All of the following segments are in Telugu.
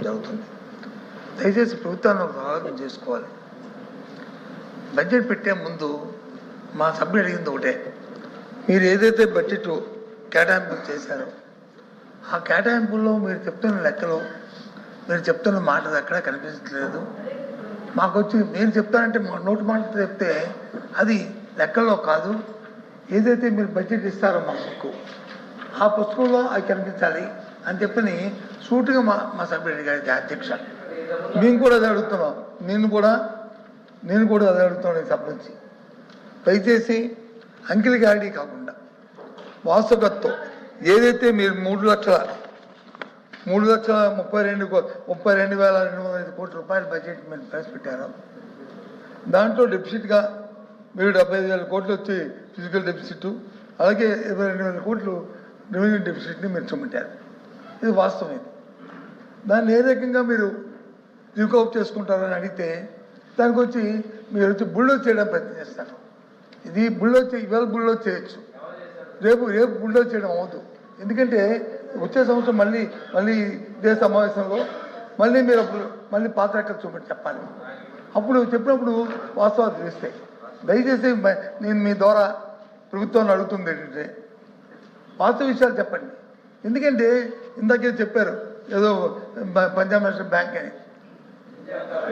జరుగుతుంది. దయచేసి ప్రభుత్వాన్ని ఒక ఆలోచన చేసుకోవాలి. బడ్జెట్ పెట్టే ముందు మా సభ్యులు అడిగింది ఒకటే, మీరు ఏదైతే బడ్జెట్ కేటాయింపులు చేశారో ఆ కేటాయింపుల్లో మీరు చెప్తున్న లెక్కలు, మీరు చెప్తున్న మాటలు ఎక్కడ కనిపించట్లేదు. మాకు వచ్చి మీరు చెప్తారంటే మా నోటి మాటతో చెప్తే అది లెక్కల్లో కాదు. ఏదైతే మీరు బడ్జెట్ ఇస్తారో మా బుక్కు, ఆ పుస్తకంలో అవి కనిపించాలి అని చెప్పని సూటిగా మా సభ్యుడు అడిగారు. అధ్యక్ష, మేము కూడా అది అడుగుతున్నాం. నేను కూడా అది అడుగుతున్నాను ఈ సభ నుంచి. దయచేసి అంకిల్ గాడి కాకుండా వాస్తవత్వం ఏదైతే మీరు 3,32,205 కోట్ల రూపాయల బడ్జెట్ మీరు ప్రవేశపెట్టారో దాంట్లో డెఫిసిట్గా మీరు 75,000 కోట్లు వచ్చి ఫిజికల్ డెఫిసిట్, అలాగే 22,000 కోట్లు రెవెన్యూ డెఫిసిట్ని మీరు చూపెట్టారు. ఇది వాస్తవం. ఇది దాన్ని ఏ రకంగా మీరు రికవర్ చేసుకుంటారని అడిగితే దానికి వచ్చి మీరు వచ్చి బుల్డోజ్ చేయడానికి ప్రయత్నం చేస్తారు. ఇది ఇవాళ బుల్డోజ్ చేయొచ్చు, రేపు బుల్డోజ్ చేయడం అవ్వదు. ఎందుకంటే వచ్చే సంవత్సరం మళ్ళీ ఇదే సమావేశంలో మీరు మళ్ళీ పాత లెక్కలు చూపెట్టి చెప్పాలి. అప్పుడు చెప్పినప్పుడు వాస్తవాలు తెలుస్తాయి. దయచేసి నేను మీ ద్వారా ప్రభుత్వాన్ని అడుగుతుంది ఏంటంటే వాస్తవ విషయాలు చెప్పండి. ఎందుకంటే ఇందాకే చెప్పారు ఏదో పంజాబ్ నేషనల్ బ్యాంక్ అని,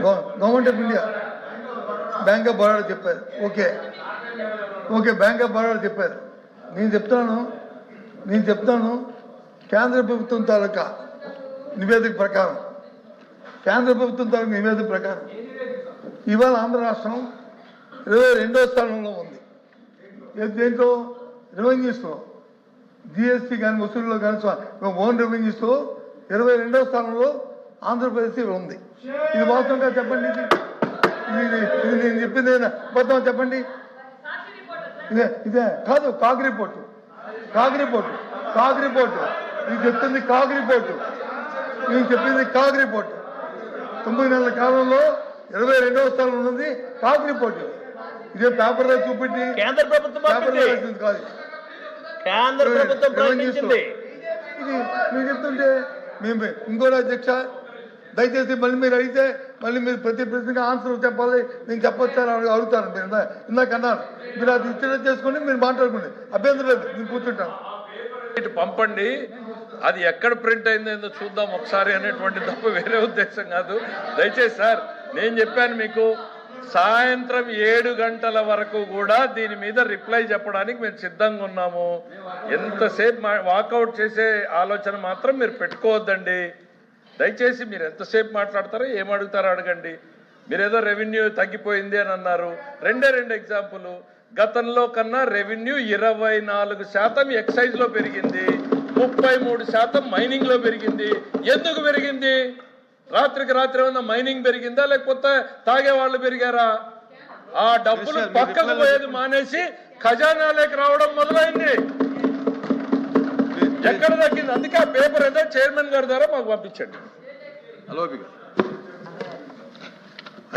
government of India, bank of Baroda చెప్పారు. ఓకే బ్యాంక్ ఆఫ్ బరోడా చెప్పారు. నేను చెప్తాను కేంద్ర ప్రభుత్వం తాలూకా నివేదిక ప్రకారం ఇవాళ ఆంధ్ర రాష్ట్రం 22వ స్థానంలో ఉంది. దేంట్లో? రెవెన్యూస్లో, జిఎస్టీ కానీ వసూలులో కానీ ఓన్ రెవెన్యూస్లో 22వ స్థానంలో ఆంధ్రప్రదేశ్ ఉంది. ఇది వాస్తవంగా చెప్పండి. ఇది నేను చెప్పింది మొత్తం చెప్పండి. ఇదే కాదు, కాగ్ రిపోర్టు ఇది చెప్తుంది. కాగ్ రిపోర్టు 9 నెలల కాలంలో 22వ స్థానంలో ఉన్నది కాగ్ రిపోర్టు. ఇదే పేపర్లో చూపెట్టి కేంద్ర ప్రభుత్వం కాదు, ఇది మీరు చెప్తుంటే మేము ఇంకోటి అధ్యక్ష, దయచేసి మళ్ళీ మీరు అడిగితే మళ్ళీ మీరు ప్రతి ప్రశ్నగా ఆన్సర్ చెప్పాలి. నేను చెప్పొచ్చాను అడుగుతాను. మీరు ఇందాక అన్నారు, మీరు అది ఇచ్చిన చేసుకుని మీరు మాట్లాడుకోండి, అభ్యంతరం లేదు, నేను కూర్చుంటాను. పంపండి, అది ఎక్కడ ప్రింట్ అయిందో చూద్దాం ఒకసారి అనేటువంటి తప్ప వేరే ఉద్దేశం కాదు. దయచేసి సార్, నేను చెప్పాను మీకు సాయంత్రం 7 గంటల వరకు కూడా దీని మీద రిప్లై చెప్పడానికి మేము సిద్ధంగా ఉన్నాము. ఎంతసేపు వాకౌట్ చేసే ఆలోచన మాత్రం మీరు పెట్టుకోవద్దండి. దయచేసి మీరు ఎంతసేపు మాట్లాడతారో ఏమడుగుతారో అడగండి. మీరేదో రెవెన్యూ తగ్గిపోయింది అని అన్నారు. 2 ఎగ్జాంపుల్. గతంలో కన్నా రెవెన్యూ 24% ఎక్సైజ్లో పెరిగింది, 33% మైనింగ్లో పెరిగింది. ఎందుకు పెరిగింది? రాత్రికి రాత్రి ఏమన్నా మైనింగ్ పెరిగిందా, లేకపోతే తాగే వాళ్ళు పెరిగారా? ఆ డబ్బులు పక్కకు పోయేది మానేసి ఖజానాలోకి రావడం మొదలైంది. ఎక్కడ తగ్గింది? అందుకే ఆ పేపర్ అయితే చైర్మన్ గారి ద్వారా మాకు పంపించండి. హలో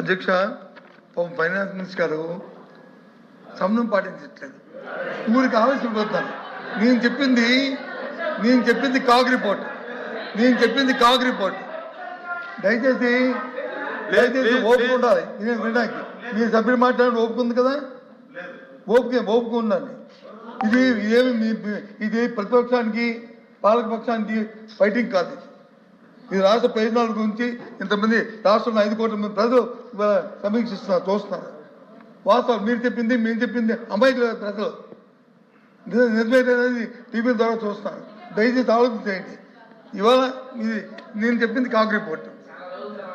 అధ్యక్ష, ఫైనాన్స్ మినిస్టర్ గారు సమయం పాటించట్లేదు, ఊరికి ఆవేశం పోతాను. నేను చెప్పింది కాగ్ రిపోర్ట్. దయచేసి ఓపిక ఉండాలి. నేను వినడానికి మీ సభ్యులు మాట్లాడి ఓపుకుంది కదా, ఓపిక ఉండాలి. ఇది ప్రతిపక్షానికి పాలకపక్షానికి ఫైటింగ్ కాదు. ఇది రాష్ట్ర ప్రయోజనాల గురించి ఇంతమంది రాష్ట్రంలో 5 కోట్ల మంది ప్రజలు సమీక్షిస్తున్నారు, చూస్తున్నారు. వాస్తవం మీరు చెప్పింది మేము చెప్పింది అమాయకులు ప్రజలు నిజమేది టీవీ ద్వారా చూస్తున్నారు. దయచేసి ఆలోచించేయండి. ఇవాళ నేను చెప్పింది కాగ్ రిపోర్ట్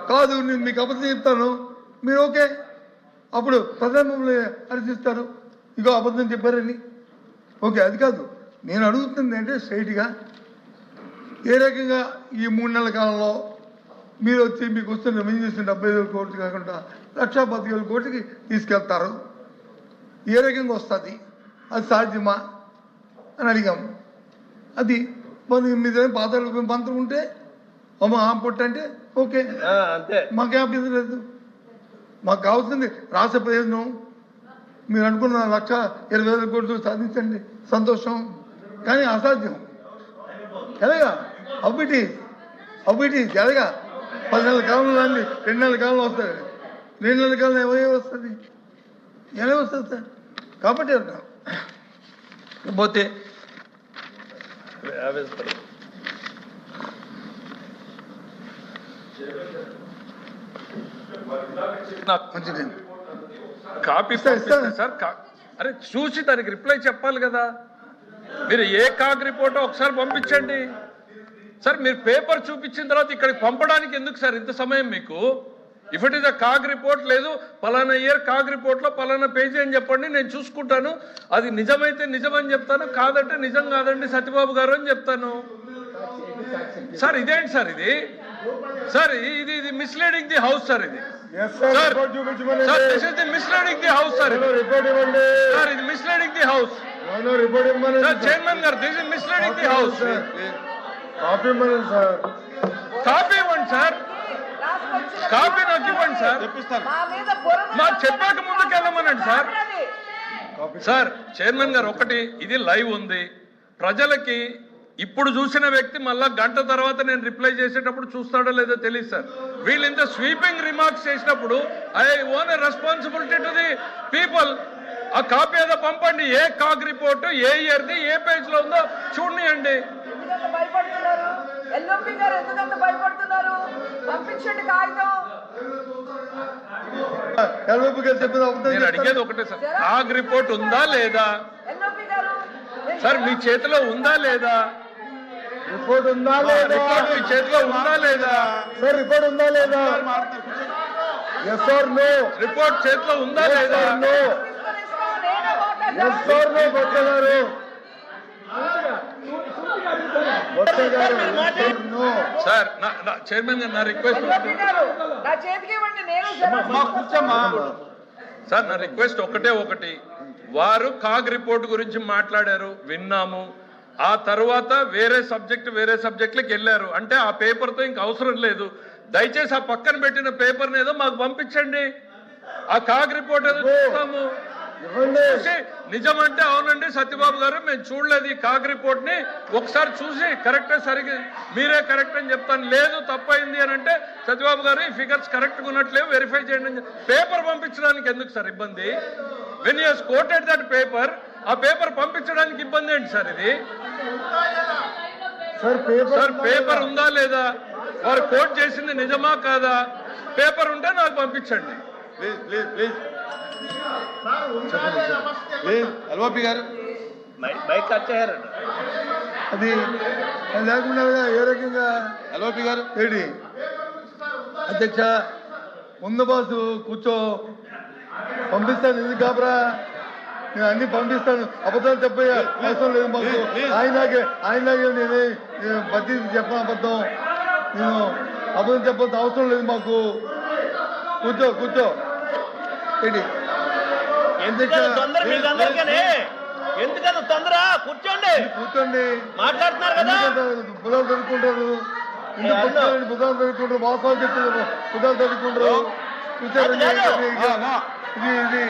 కాదు, నేను మీకు అబద్ధం చెప్తాను, మీరు ఓకే, అప్పుడు ప్రజలు మమ్మల్ని హర్షిస్తారు, ఇగో అబద్ధం చెప్పారని. ఓకే, అది కాదు. నేను అడుగుతుంది అంటే స్ట్రైట్గా ఏ రకంగా ఈ 3 నెలల కాలంలో మీరు వచ్చి మీకు వస్తున్న రెవెన్యూ చేసిన 75,000 కోట్లు కాకుండా 1,15,000 కోట్లకి తీసుకెళ్తారు, ఏ రకంగా వస్తుంది, అది సాధ్యమా అని అడిగాము. అది మీదేం పాత మంత్రం ఉంటే పొట్టంటే ఓకే, మాకేం అభ్యంతరం లేదు. మాకు కావాల్సింది రాష్ట్ర ప్రయోజనం. మీరు అనుకున్న 1,20,000 కోట్లు సాధించండి, సంతోషం. కానీ అసాధ్యం ఎలాగా? అవిటి ఎలాగా 10 నెలల కాలంలో అన్ని 2 నెలల కాలంలో వస్తుంది. 2 నెలల కాలంలో ఏమై వస్తుంది, ఎలా వస్తుంది సార్? కాబట్టి అంటాం. పోతే మంచిది కాపీ ఇస్తాను. సార్ అరే చూసి దానికి రిప్లై చెప్పాలి కదా. మీరు ఏ కాగ్ రిపోర్టో ఒకసారి పంపించండి సార్. మీరు పేపర్ చూపించిన తర్వాత ఇక్కడికి పంపడానికి ఎందుకు సార్ ఇంత సమయం మీకు? If it is a CAG report, లేదు పలానా ఇయర్ కాగ్ రిపోర్ట్లో పలానా పేజీ అని చెప్పండి, నేను చూసుకుంటాను. అది నిజమైతే నిజమని చెప్తాను, కాదంటే నిజం కాదండి సత్యబాబు గారు అని చెప్తాను. సార్ ఇదేంటి సార్ ఇది? సార్ ఇది మిస్లీడింగ్ ది హౌస్ సార్. ఇది sir this is the misleading the house sir. Sir ఇది misleading the house sir. Chairman గారు, this is misleading the house. Copy ఇవ్వండి సార్. కాపీ ఇవ్వండి సార్. కాపీ నాకు ఇవ్వండి సార్. మాకు చెప్పాక ముందుకెళ్ళమనండి సార్. సార్ చైర్మన్ గారు, ఒకటి ఇది లైవ్ ఉంది, ప్రజలకి ఇప్పుడు చూసిన వ్యక్తి మళ్ళా గంట తర్వాత నేను రిప్లై చేసేటప్పుడు చూస్తాడో లేదో తెలియదు సార్. వీళ్ళు ఇంత స్వీపింగ్ రిమార్క్స్ చేసినప్పుడు I own a responsibility to the people. ఆ కాపీ ఏదో పంపండి, ఏ కాగ్ రిపోర్టు, ఏ ఇయర్ది, ఏ పేజ్ లో ఉందో చూడండి. భయపడుతున్నారు ఎల్ఓపి గారు, ఎందుకంత భయపడుతున్నారు? పంపించండి కాగితం. నేను అడిగేది ఒకటే సార్, కాగ్ రిపోర్ట్ ఉందా లేదా ఎల్ఓపి గారు సార్? మీ చేతిలో ఉందా లేదా? రిపోర్ట్ ఉందా లేదా? రిపోర్ట్ మీ చేతిలో ఉందా లేదా సార్? రిపోర్ట్ ఉందా లేదా? Yes are no? రిపోర్ట్ చేతిలో ఉందా లేదా? Yes are no? బొత్స గారు, సార్ చైర్మన్ గారు, నా రిక్వెస్ట్ నా చేతికి ఇవ్వండి, నేను సార్ నా రిక్వెస్ట్ ఒకటి, వారు కాగ్ రిపోర్ట్ గురించి మాట్లాడారు, విన్నాము. ఆ తర్వాత వేరే సబ్జెక్టులకు వెళ్ళారు అంటే ఆ పేపర్తో ఇంక అవసరం లేదు. దయచేసి ఆ పక్కన పెట్టిన పేపర్ని ఏదో మాకు పంపించండి. ఆ కాగ్ రిపోర్ట్ ఏదో చూస్తాము. నిజమంటే అవునండి సత్యబాబు గారు, మేము చూడలేదు ఈ కాగ్ రిపోర్ట్ ని, ఒకసారి చూసి కరెక్టే, సరిగ్గా మీరే కరెక్ట్ అని చెప్తాను. లేదు తప్పైంది అని అంటే సత్యబాబు గారు ఈ ఫిగర్స్ కరెక్ట్గా ఉన్నట్లేవు, వెరిఫై చేయండి అని. పేపర్ పంపించడానికి ఎందుకు సార్ ఇబ్బంది? When you has quoted that paper, ఆ పేపర్ పంపించడానికి ఇబ్బంది ఏంటి సార్? ఇది సార్ పేపర్ ఉందా లేదా, వారు కోట్ చేసింది నిజమా కాదా? పేపర్ ఉంటే నాకు పంపించండి ప్లీజ్. ఎల్ఓపి గారు బైక్ వచ్చారు. అది లేకుండా ఏ రకంగా ఎల్ఓపి గారు ఏంటి అధ్యక్ష? ముందు బాసు కూర్చో, పంపిస్తాను. ఎందుకు కాబరా? నేను అన్ని పంపిస్తాను. అబద్ధాలు చెప్పే అవసరం లేదు మాకు. ఆయనలాగే నేను బద్దీ చెప్పను అబద్ధం. నేను అబద్ధం చెప్పాల్సిన అవసరం లేదు మాకు. కూర్చో ఏంటి ఎందుకంత తొందర? కూర్చోండి, మాట్లాడుతున్నారు కదా. బుధాలు చదువుకుంటారు, బుధాలు చదువుకుంటారు, వాస్తవాలు చెప్తున్నారు, బుధాలు చదువుకుంటారు. చూసారండి ఇది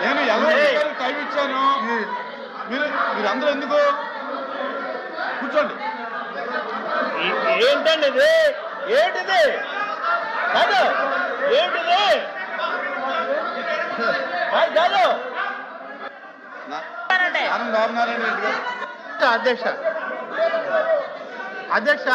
నేను ఎల్ఓపి గారికి టైం ఇచ్చాను. మీరు అందరూ ఎందుకు? కూర్చోండి. ఏంటండి ఇది? ఏంటిది కాదు? ఏంటిది కాదు? ఆనంద్ నారాయణ రెడ్డి గారు. అధ్యక్ష